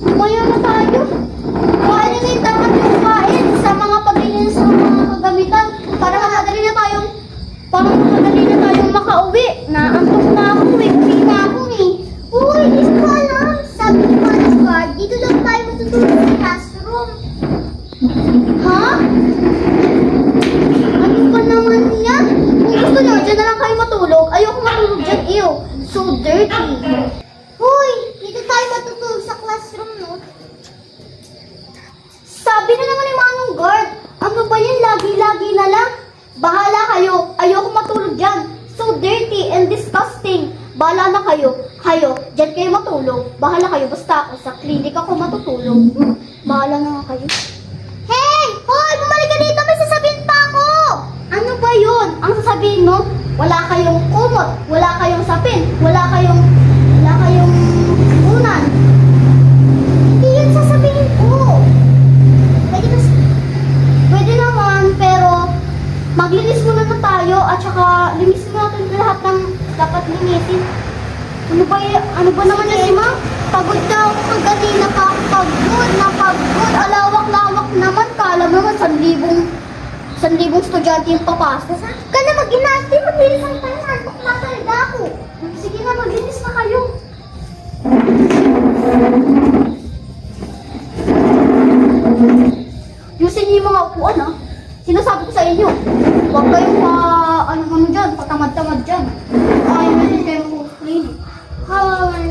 Kumaya na tayo. Kuhain na yung dapat yung kain sa mga paglilinis sa mga kagamitan para makadali na tayong makauwi. Naantok na ako eh. Uwi na ako eh. Uy, di ko alam. Sabi ni Mana's Guard, dito lang tayo matutulog sa classroom. Ha? Ano ba naman yan? Kung gusto nyo, dyan na lang kayo matulog. Ayoko matulog dyan. Ew, so dirty. Hoy, dito tayo matutulog sa classroom, no? Sabi na naman ni Manong Guard, ano ba yan? Lagi-lagi na lang. Bahala kayo. Ayoko matulog dyan. So dirty and disgusting. Bahala na kayo. Dyan kayo matulog. Bahala kayo. Basta ako sa klinik ako matutulog. Bahala na nga kayo. Hey! Hoy! Bumalik ka dito! May sasabihin pa ako! Ano ba yun? Ang sasabihin mo, wala kayong kumot, wala kayong sapin, wala kayong unan. Hindi yun sasabihin ko. Pwede naman, pero maglinis muna na tayo at saka linisin natin lahat ng dapat linisin. Ano ba naman yan, Ma? Pagod na ako kanina pa. Pagod. Alawak-lawak naman. Kala mo naman, 1,000 estudyante yung papasok. Ka na mag-inasti, maglinis ang tayo. Antok na talaga ako. Sige na, maglinis na kayo. Yusin niyo yung mga upuan, ha? Sinasabi ko sa inyo, huwag kayong ano dyan, patamad-tamad dyan. Ayaw na din kayo mag-clean. Hoy!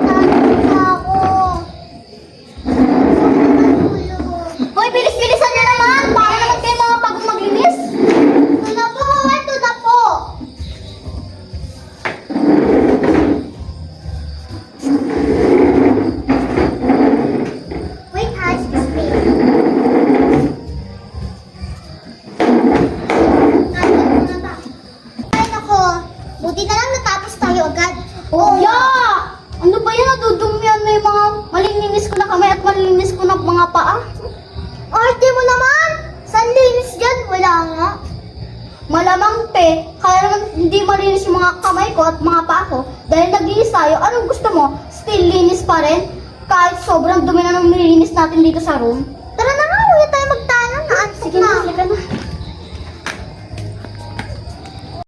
Tanong ako. Hoy, bilis-bilisan niyo naman! Para naman kayo mga pagong maglinis. Ito na po! Wait, excuse me. Ay, nako. Buti na lang natapos tayo agad. Oh, yeah! Ano ba yan? Nadudumihan mo yung mga malilinis ko na kamay at malilinis ko na mga paa. Arte mo naman! Saan linis dyan? Wala nga. Malamang pe, kaya naman hindi malinis yung mga kamay ko at mga paa ko. Dahil naglinis tayo, anong gusto mo? Still linis pa rin? Kahit sobrang dumi na nang nilinis natin dito sa room? Tara na nga, huwag tayo magtanong. Naantok na. Sige na.